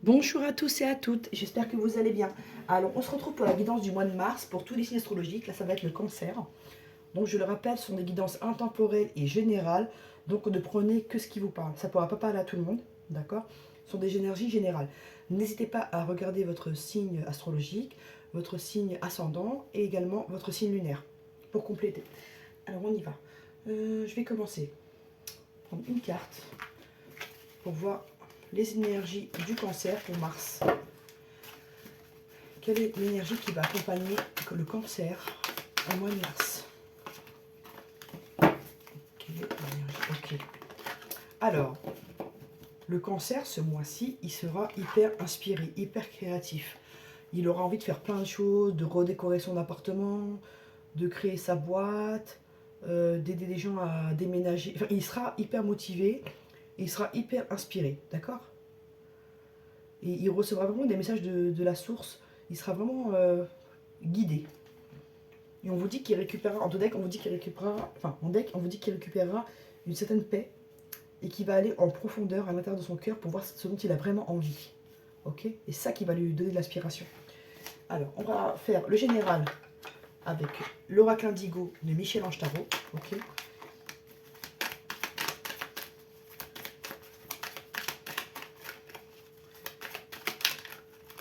Bonjour à tous et à toutes, j'espère que vous allez bien. Alors, on se retrouve pour la guidance du mois de mars pour tous les signes astrologiques. Là, ça va être le cancer. Donc, je le rappelle, ce sont des guidances intemporelles et générales. Donc, ne prenez que ce qui vous parle. Ça ne pourra pas parler à tout le monde, d'accord? Ce sont des énergies générales. N'hésitez pas à regarder votre signe astrologique, votre signe ascendant et également votre signe lunaire pour compléter. Alors, on y va. Je vais commencer. Prendre une carte pour voir les énergies du cancer pour mars. Quelle est l'énergie qui va accompagner le cancer au mois de mars? Quelle est l'énergie? Ok. Alors, le cancer, ce mois-ci, il sera hyper inspiré, hyper créatif. Il aura envie de faire plein de choses, de redécorer son appartement, de créer sa boîte, d'aider les gens à déménager. Enfin, il sera hyper motivé, il sera hyper inspiré, d'accord? Et il recevra vraiment des messages de la source. Il sera vraiment guidé. Et on vous dit qu'il récupérera, en deck, on vous dit qu'il récupérera, enfin en deck, on vous dit qu'il récupérera une certaine paix et qu'il va aller en profondeur à l'intérieur de son cœur pour voir ce dont il a vraiment envie. Ok? Et c'est ça qui va lui donner de l'inspiration. Alors, on va faire le général avec l'oracle indigo de Michel-Ange Tarot. Ok?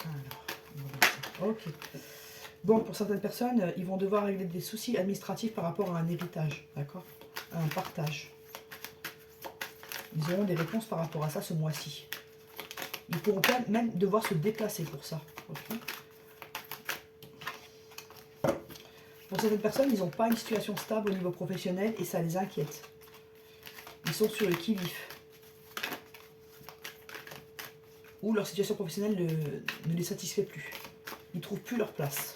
Alors, on va voir ça. Ok. Bon, pour certaines personnes, ils vont devoir régler des soucis administratifs par rapport à un héritage, d'accord? À un partage. Ils auront des réponses par rapport à ça ce mois-ci. Ils pourront même devoir se déplacer pour ça. Okay. Pour certaines personnes, ils n'ont pas une situation stable au niveau professionnel et ça les inquiète. Ils sont sur le qui-vive. Ou leur situation professionnelle ne les satisfait plus. Ils ne trouvent plus leur place.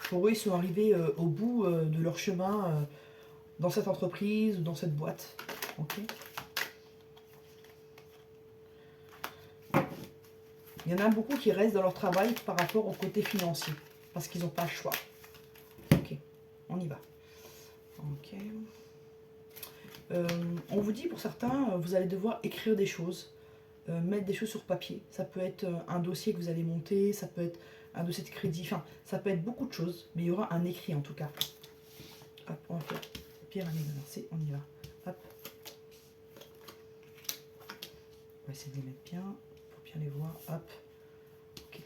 Pour eux, ils sont arrivés au bout de leur chemin dans cette entreprise ou dans cette boîte. Okay. Il y en a beaucoup qui restent dans leur travail par rapport au côté financier, parce qu'ils n'ont pas le choix. Ok, on y va. Ok. On vous dit pour certains, vous allez devoir écrire des choses, mettre des choses sur papier. Ça peut être un dossier que vous allez monter, ça peut être un dossier de crédit, enfin, ça peut être beaucoup de choses, mais il y aura un écrit en tout cas. Hop, on va faire pyramide inversée, on y va. Hop. On va essayer de les mettre bien, pour bien les voir. Hop. Ok.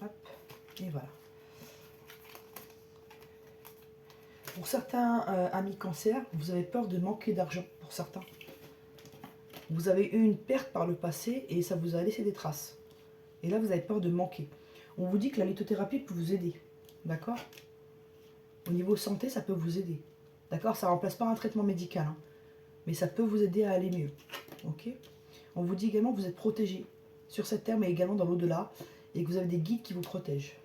Hop. Et voilà. Pour certains amis cancer, vous avez peur de manquer d'argent pour certains. Vous avez eu une perte par le passé et ça vous a laissé des traces. Et là, vous avez peur de manquer. On vous dit que la lithothérapie peut vous aider. D'accord? Au niveau santé, ça peut vous aider. D'accord? Ça ne remplace pas un traitement médical. Hein, mais ça peut vous aider à aller mieux. Ok? On vous dit également que vous êtes protégé sur cette terre, mais également dans l'au-delà. Et que vous avez des guides qui vous protègent.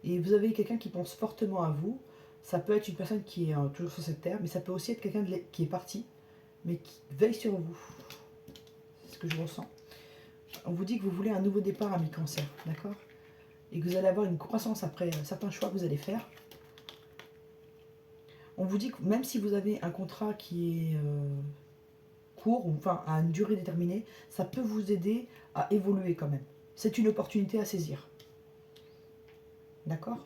Et vous avez quelqu'un qui pense fortement à vous. Ça peut être une personne qui est toujours sur cette terre, mais ça peut aussi être quelqu'un qui est parti, mais qui veille sur vous. C'est ce que je ressens. On vous dit que vous voulez un nouveau départ à mi-cancer, d'accord? Et que vous allez avoir une croissance après certains choix que vous allez faire. On vous dit que même si vous avez un contrat qui est court, ou enfin à une durée déterminée, ça peut vous aider à évoluer quand même. C'est une opportunité à saisir. D'accord?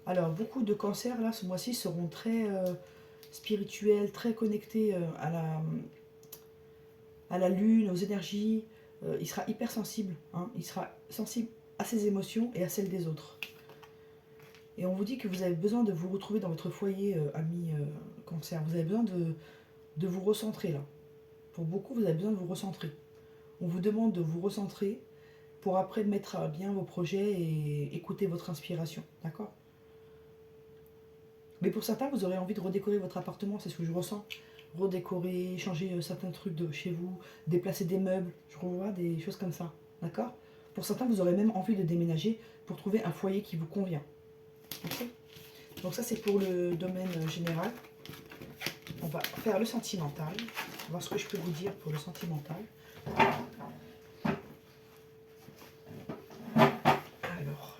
Alors, beaucoup de cancers, là, ce mois-ci, seront très spirituels, très connectés à la lune, aux énergies. Il sera hyper sensible. Hein, il sera sensible à ses émotions et à celles des autres. Et on vous dit que vous avez besoin de vous retrouver dans votre foyer, ami cancer. Vous avez besoin de vous recentrer, là. Pour beaucoup, vous avez besoin de vous recentrer. On vous demande de vous recentrer pour après mettre à bien vos projets et écouter votre inspiration. D'accord? Mais pour certains, vous aurez envie de redécorer votre appartement, c'est ce que je ressens. Redécorer, changer certains trucs de chez vous, déplacer des meubles, je revois des choses comme ça. D'accord? Pour certains, vous aurez même envie de déménager pour trouver un foyer qui vous convient. Ok? Donc ça, c'est pour le domaine général. On va faire le sentimental. On va voir ce que je peux vous dire pour le sentimental. Alors,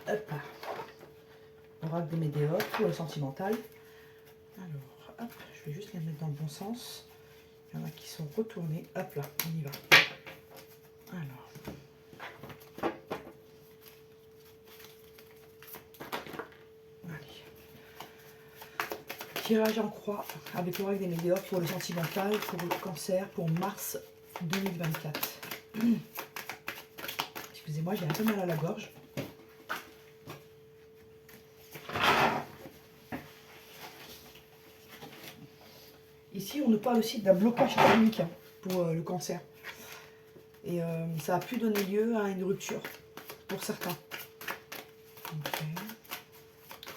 Hop là. Oracle des Médéors pour le sentimental. Alors, hop, je vais juste les mettre dans le bon sens. Il y en a qui sont retournés. Hop là, on y va. Alors. Allez. Tirage en croix avec l'oracle des Médéors pour le sentimental, pour le cancer, pour mars 2024. Excusez-moi, j'ai un peu mal à la gorge. Ici, on nous parle aussi d'un blocage karmique pour le cancer. Et ça a pu donner lieu à une rupture pour certains. Ok.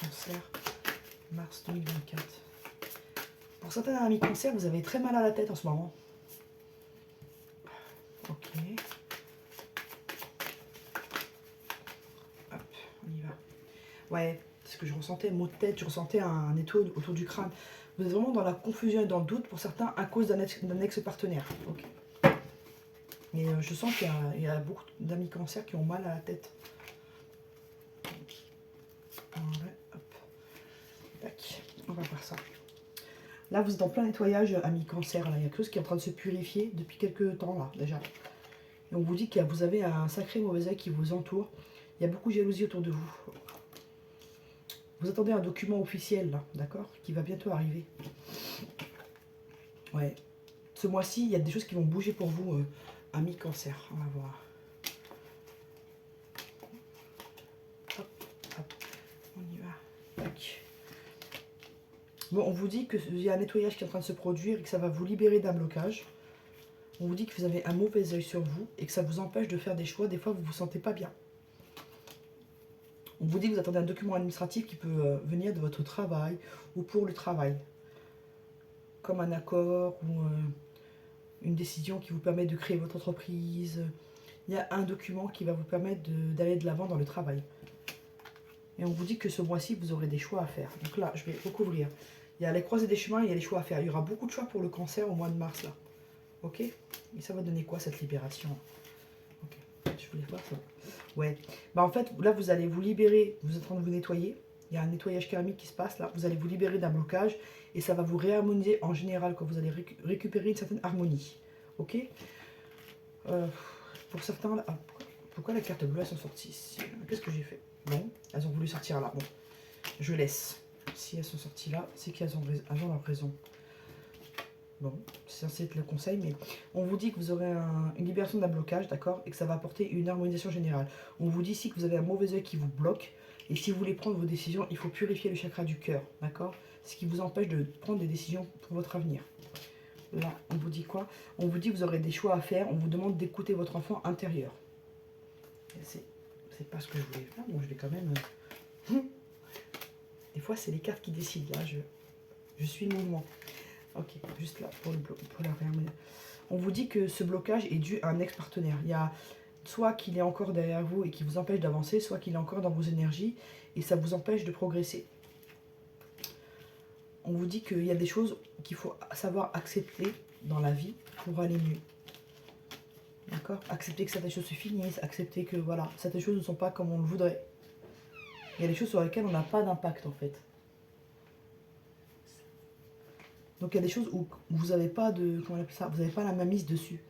Cancer, mars 2024. Pour certains amis cancer, vous avez très mal à la tête en ce moment. Ok. Hop, on y va. Ouais, c'est ce que je ressentais, maux de tête, je ressentais un étau autour du crâne. Vous êtes vraiment dans la confusion et dans le doute pour certains à cause d'un ex-partenaire. Ok. Mais je sens qu'il y a beaucoup d'amis cancer qui ont mal à la tête. Ouais, hop. Tac. On va voir ça. Là, vous êtes en plein nettoyage, amis cancer. Là. Il y a quelque chose qui est en train de se purifier depuis quelques temps, là, déjà. Et on vous dit que vous avez un sacré mauvais œil qui vous entoure. Il y a beaucoup de jalousie autour de vous. Vous attendez un document officiel, là, d'accord, qui va bientôt arriver. Ouais. Ce mois-ci, il y a des choses qui vont bouger pour vous, amis cancer. On va voir. Hop, hop. On y va. Tac. Bon, on vous dit qu'il y a un nettoyage qui est en train de se produire et que ça va vous libérer d'un blocage. On vous dit que vous avez un mauvais œil sur vous et que ça vous empêche de faire des choix. Des fois, vous ne vous sentez pas bien. On vous dit que vous attendez un document administratif qui peut venir de votre travail ou pour le travail. Comme un accord ou une décision qui vous permet de créer votre entreprise. Il y a un document qui va vous permettre d'aller de l'avant dans le travail. Et on vous dit que ce mois-ci, vous aurez des choix à faire. Donc là, je vais recouvrir. Il y a les croisées des chemins, il y a les choix à faire. Il y aura beaucoup de choix pour le cancer au mois de mars, là. Ok? Et ça va donner quoi, cette libération? Ok, je voulais voir ça. Ouais. Bah en fait, là, vous allez vous libérer. Vous êtes en train de vous nettoyer. Il y a un nettoyage karmique qui se passe, là. Vous allez vous libérer d'un blocage. Et ça va vous réharmoniser en général quand vous allez récupérer une certaine harmonie. Ok? Pour certains, là... Ah, pourquoi les cartes bleues, elles sont sorties ici? Qu'est-ce que j'ai fait? Bon, elles ont voulu sortir là. Bon, je laisse. Si elles sont sorties là, c'est qu'elles ont leur raison. Bon, c'est censé être le conseil, mais on vous dit que vous aurez une libération d'un blocage, d'accord, et que ça va apporter une harmonisation générale. On vous dit ici que vous avez un mauvais œil qui vous bloque, et si vous voulez prendre vos décisions, il faut purifier le chakra du cœur, d'accord? Ce qui vous empêche de prendre des décisions pour votre avenir. Là, on vous dit quoi? On vous dit que vous aurez des choix à faire, on vous demande d'écouter votre enfant intérieur. C'est pas ce que je voulais faire, bon, je vais quand même... Des fois, c'est les cartes qui décident, là, je suis le mouvement. Ok, juste là, pour la réharmonie. On vous dit que ce blocage est dû à un ex-partenaire. Il y a soit qu'il est encore derrière vous et qui vous empêche d'avancer, soit qu'il est encore dans vos énergies et ça vous empêche de progresser. On vous dit qu'il y a des choses qu'il faut savoir accepter dans la vie pour aller mieux. D'accord? Accepter que certaines choses se finissent, accepter que voilà, certaines choses ne sont pas comme on le voudrait. Il y a des choses sur lesquelles on n'a pas d'impact en fait. Donc il y a des choses où vous n'avez pas de, comment on appelle ça, vous n'avez pas la mainmise dessus.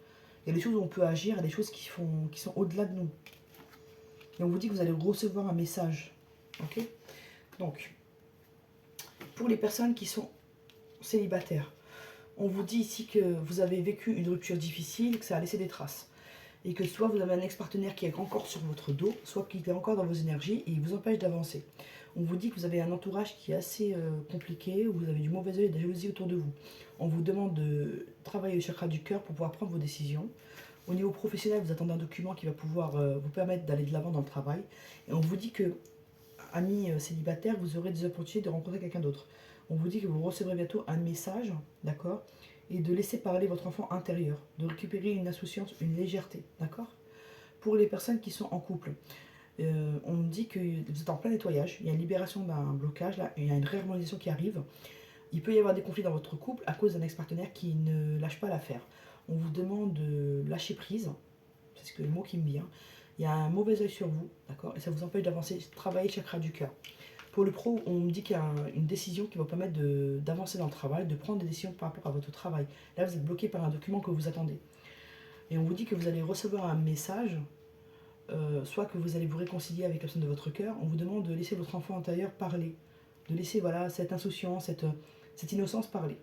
Il y a des choses où on peut agir, il y a des choses qui sont au-delà de nous. Et on vous dit que vous allez recevoir un message. Ok? Donc, pour les personnes qui sont célibataires, on vous dit ici que vous avez vécu une rupture difficile, que ça a laissé des traces. Et que soit vous avez un ex-partenaire qui est encore sur votre dos, soit qu'il est encore dans vos énergies et il vous empêche d'avancer. On vous dit que vous avez un entourage qui est assez compliqué, où vous avez du mauvais œil et de la jalousie autour de vous. On vous demande de travailler le chakra du cœur pour pouvoir prendre vos décisions. Au niveau professionnel, vous attendez un document qui va pouvoir vous permettre d'aller de l'avant dans le travail. Et on vous dit que, amis célibataires, vous aurez des opportunités de rencontrer quelqu'un d'autre. On vous dit que vous recevrez bientôt un message, d'accord? Et de laisser parler votre enfant intérieur, de récupérer une insouciance, une légèreté, d'accord? Pour les personnes qui sont en couple, on me dit que vous êtes en plein nettoyage, il y a une libération d'un blocage, là, il y a une réharmonisation qui arrive. Il peut y avoir des conflits dans votre couple à cause d'un ex-partenaire qui ne lâche pas l'affaire. On vous demande de lâcher prise, c'est le mot qui me vient, Il y a un mauvais œil sur vous, d'accord? Et ça vous empêche d'avancer, travailler le chakra du cœur. Pour le pro, on me dit qu'il y a une décision qui va vous permettre d'avancer dans le travail, de prendre des décisions par rapport à votre travail. Là, vous êtes bloqué par un document que vous attendez. Et on vous dit que vous allez recevoir un message, soit que vous allez vous réconcilier avec la personne de votre cœur. On vous demande de laisser votre enfant intérieur parler, de laisser voilà, cette insouciance, cette innocence parler.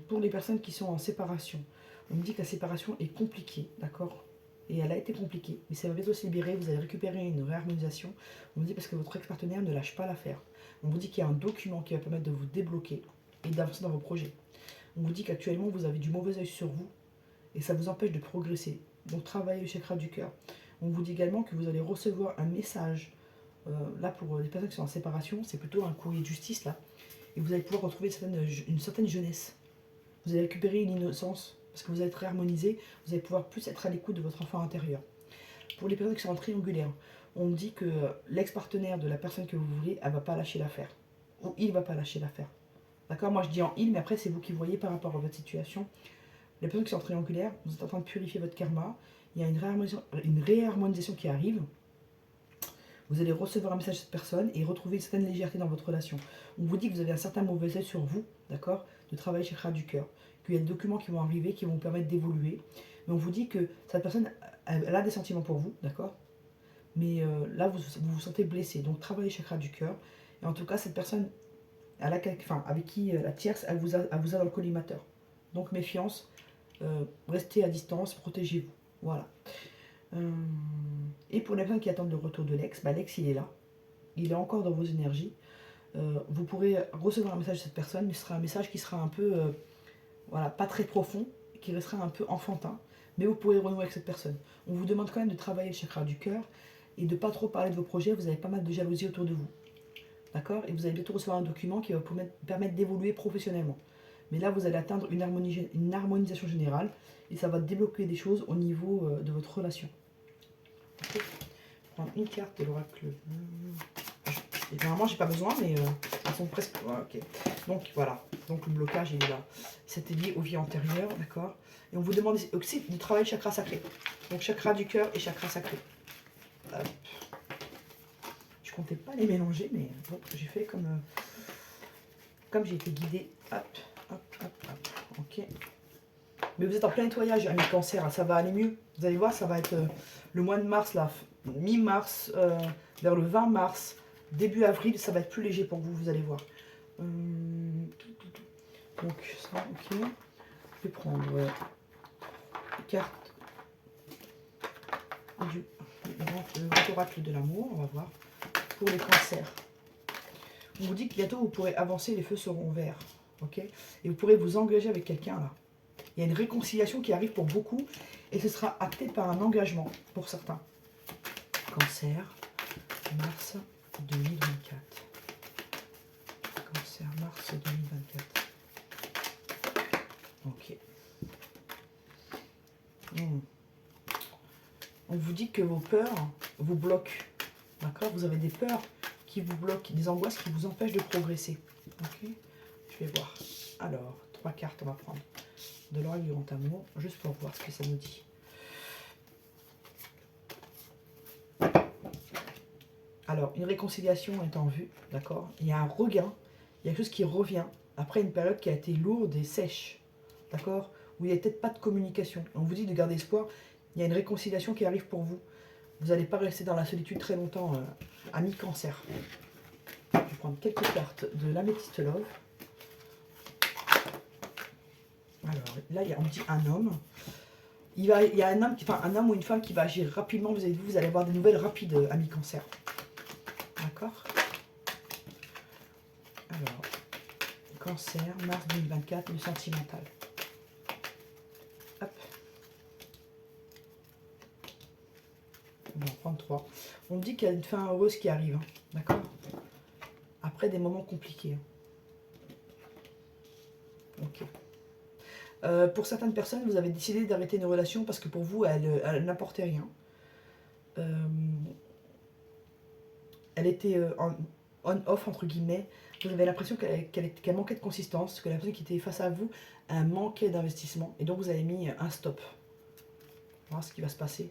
Pour les personnes qui sont en séparation, on me dit que la séparation est compliquée, d'accord? Et elle a été compliquée, mais ça va bientôt se libérer, vous allez récupérer une réharmonisation. On me dit parce que votre ex-partenaire ne lâche pas l'affaire. On vous dit qu'il y a un document qui va permettre de vous débloquer et d'avancer dans vos projets. On vous dit qu'actuellement vous avez du mauvais œil sur vous et ça vous empêche de progresser. Donc travaillez le chakra du cœur. On vous dit également que vous allez recevoir un message. Là pour les personnes qui sont en séparation, c'est plutôt un courrier de justice là. Et vous allez pouvoir retrouver une certaine jeunesse. Vous allez récupérer une innocence parce que vous allez être réharmonisé, vous allez pouvoir plus être à l'écoute de votre enfant intérieur. Pour les personnes qui sont en triangulaire, on me dit que l'ex-partenaire de la personne que vous voulez, elle ne va pas lâcher l'affaire. Ou il ne va pas lâcher l'affaire. D'accord? Moi je dis en il, mais après c'est vous qui voyez par rapport à votre situation. Les personnes qui sont en triangulaire, vous êtes en train de purifier votre karma. Il y a une réharmonisation qui arrive. Vous allez recevoir un message de cette personne et retrouver une certaine légèreté dans votre relation. On vous dit que vous avez un certain mauvais œil sur vous, d'accord? De travailler le chakra du cœur. Qu'il y a des documents qui vont arriver, qui vont vous permettre d'évoluer. Mais on vous dit que cette personne, elle a des sentiments pour vous, d'accord? Mais là, vous vous sentez blessé. Donc, travaillez le chakra du cœur. Et en tout cas, cette personne, avec qui la tierce, elle vous a dans le collimateur. Donc, méfiance, restez à distance, protégez-vous. Voilà. Et pour les personnes qui attendent le retour de l'ex, l'ex il est là, il est encore dans vos énergies. Vous pourrez recevoir un message de cette personne, mais ce sera un message qui sera un peu, voilà, pas très profond, qui restera un peu enfantin, mais vous pourrez renouer avec cette personne. On vous demande quand même de travailler le chakra du cœur et de pas trop parler de vos projets, vous avez pas mal de jalousie autour de vous. D'accord? Et vous allez bientôt recevoir un document qui va vous permettre d'évoluer professionnellement. Mais là, vous allez atteindre une harmonisation générale et ça va débloquer des choses au niveau de votre relation. Okay. Prendre une carte de l'oracle. Normalement, j'ai pas besoin, mais elles sont presque. Ouais, ok. Donc voilà. Donc le blocage, il est là. C'était lié aux vies antérieures, d'accord. Et on vous demande aussi de travailler le chakra sacré. Donc chakra du cœur et chakra sacré. Hop. Je comptais pas les mélanger, mais bon, j'ai fait comme j'ai été guidée. Hop, hop, hop, hop. Ok. Mais vous êtes en plein nettoyage, amis cancer, ça va aller mieux. Vous allez voir, ça va être le mois de mars, là, mi-mars, vers le 20 mars, début avril, ça va être plus léger pour vous, vous allez voir. Donc ça, ok. Je vais prendre carte du oracle de l'amour, on va voir, pour les cancers. On vous dit que bientôt vous pourrez avancer, les feux seront verts, ok. Et vous pourrez vous engager avec quelqu'un là. Il y a une réconciliation qui arrive pour beaucoup et ce sera acté par un engagement pour certains. Cancer, mars 2024. Cancer, mars 2024. Ok. On vous dit que vos peurs vous bloquent. D'accord? Vous avez des peurs qui vous bloquent, des angoisses qui vous empêchent de progresser. Ok? Je vais voir. Alors, 3 cartes, on va prendre. De l'oracle du grand amour, juste pour voir ce que ça nous dit. Alors, une réconciliation est en vue, d'accord? Il y a un regain, il y a quelque chose qui revient après une période qui a été lourde et sèche, d'accord? Où il n'y a peut-être pas de communication. On vous dit de garder espoir, il y a une réconciliation qui arrive pour vous. Vous n'allez pas rester dans la solitude très longtemps, ami cancer. Je vais prendre quelques cartes de l'améthyste love. Alors là, on me dit un homme. Il y a un homme ou une femme qui va agir rapidement. Vous allez avoir des nouvelles rapides, amis cancer. D'accord? Alors, cancer, mars 2024, le sentimental. Hop. On va en prendre 3. On me dit qu'il y a une fin heureuse qui arrive. Hein. D'accord? Après des moments compliqués. Ok. Pour certaines personnes, vous avez décidé d'arrêter une relation parce que pour vous, elle n'apportait rien. Elle était on-off, entre guillemets. Vous avez l'impression qu'elle manquait de consistance, que la personne qui était face à vous manquait d'investissement. Et donc, vous avez mis un stop. On va voir ce qui va se passer.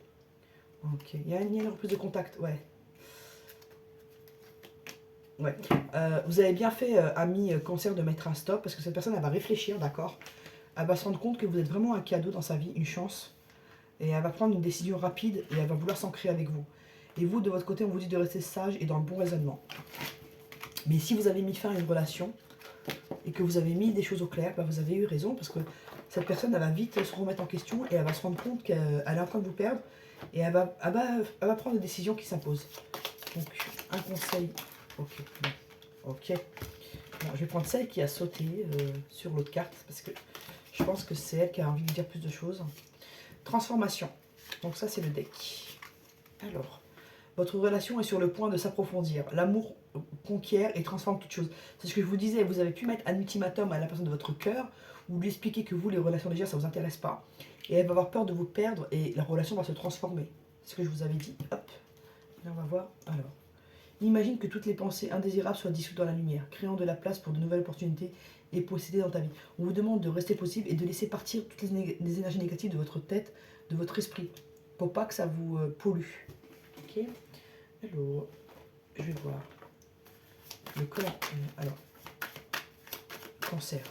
Ok, il y a une reprise de contact, ouais. Ouais. Vous avez bien fait, ami cancer, de mettre un stop, parce que cette personne, elle va réfléchir, d'accord? Elle va se rendre compte que vous êtes vraiment un cadeau dans sa vie, une chance. Et elle va prendre une décision rapide et elle va vouloir s'ancrer avec vous. Et vous, de votre côté, on vous dit de rester sage et dans le bon raisonnement. Mais si vous avez mis fin à une relation et que vous avez mis des choses au clair, bah vous avez eu raison, parce que cette personne, elle va vite se remettre en question et elle va se rendre compte qu'elle est en train de vous perdre et elle va prendre des décisions qui s'imposent. Donc, un conseil. Ok, bon. Ok. Bon, je vais prendre celle qui a sauté sur l'autre carte, parce que je pense que c'est elle qui a envie de dire plus de choses. Transformation. Donc ça, c'est le deck. Alors, votre relation est sur le point de s'approfondir. L'amour conquiert et transforme toute chose. C'est ce que je vous disais, vous avez pu mettre un ultimatum à la personne de votre cœur, ou lui expliquer que vous, les relations légères, ça ne vous intéresse pas. Et elle va avoir peur de vous perdre et la relation va se transformer. C'est ce que je vous avais dit. Hop. Là, on va voir. Alors, imagine que toutes les pensées indésirables soient dissoutes dans la lumière, créant de la place pour de nouvelles opportunités et posséder dans ta vie. On vous demande de rester possible et de laisser partir toutes les énergies négatives de votre tête, de votre esprit, pour pas que ça vous pollue. Ok. Alors, je vais voir. Le corps. Alors, cancer.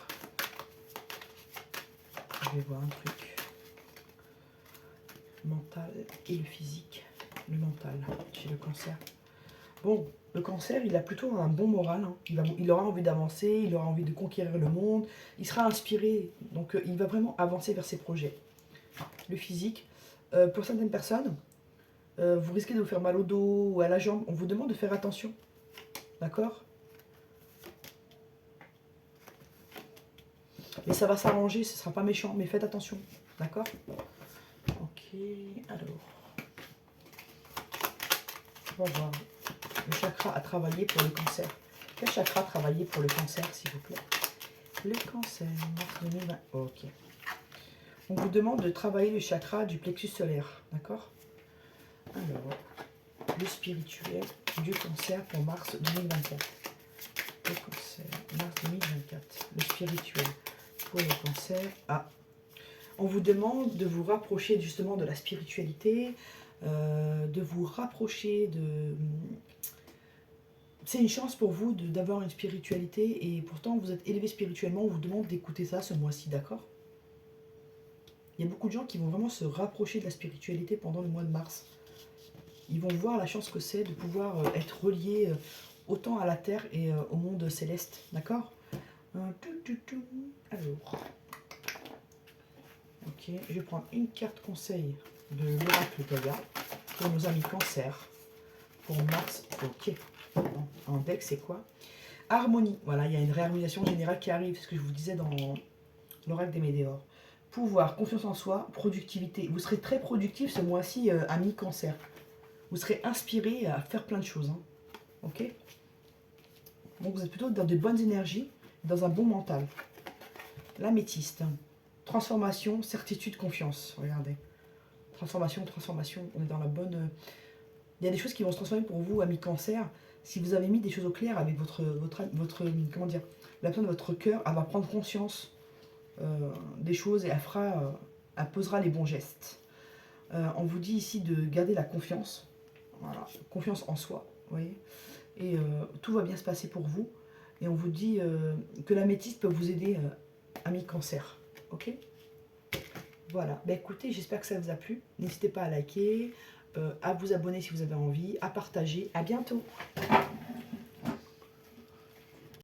Je vais voir un truc. Mental et le physique. Le mental chez le cancer. Bon, le cancer, il a plutôt un bon moral. Hein. Il aura envie d'avancer, il aura envie de conquérir le monde. Il sera inspiré. Donc, il va vraiment avancer vers ses projets. Le physique. Pour certaines personnes, vous risquez de vous faire mal au dos ou à la jambe. On vous demande de faire attention. D'accord? Mais ça va s'arranger, ce ne sera pas méchant, mais faites attention. D'accord? Ok, alors. On va voir. Le chakra à travailler pour le cancer. Quel chakra travailler pour le cancer, s'il vous plaît? Le cancer, mars 2020. Ok. On vous demande de travailler le chakra du plexus solaire. D'accord? Alors, le spirituel du cancer pour mars 2024. Le cancer, mars 2024. Le spirituel pour le cancer. Ah, on vous demande de vous rapprocher justement de la spiritualité, de vous rapprocher de... C'est une chance pour vous d'avoir une spiritualité et pourtant vous êtes élevé spirituellement, on vous demande d'écouter ça ce mois-ci, d'accord? Il y a beaucoup de gens qui vont vraiment se rapprocher de la spiritualité pendant le mois de mars. Ils vont voir la chance que c'est de pouvoir être reliés autant à la terre et au monde céleste, d'accord? Alors... Ok, je vais prendre une carte conseil de l'oracle Gaïa pour nos amis cancer pour mars. Ok, en deck c'est quoi? Harmonie, voilà, il y a une réharmonisation générale qui arrive, c'est ce que je vous disais dans l'oracle des Médéors. Pouvoir, confiance en soi, productivité. Vous serez très productif ce mois-ci, amis cancer. Vous serez inspiré à faire plein de choses. Hein. Ok? Donc vous êtes plutôt dans de bonnes énergies, dans un bon mental. L'améthyste. Transformation, certitude, confiance. Regardez. Transformation, on est dans la bonne... Il y a des choses qui vont se transformer pour vous, amis cancer. Si vous avez mis des choses au clair avec votre comment dire, la personne de votre cœur, elle va prendre conscience des choses et elle posera les bons gestes. On vous dit ici de garder la confiance. Voilà, confiance en soi, vous voyez. Et tout va bien se passer pour vous. Et on vous dit que l'améthyste peut vous aider, amis cancer. Ok? Voilà. Ben, écoutez, j'espère que ça vous a plu. N'hésitez pas à liker, à vous abonner si vous avez envie, à partager. À bientôt.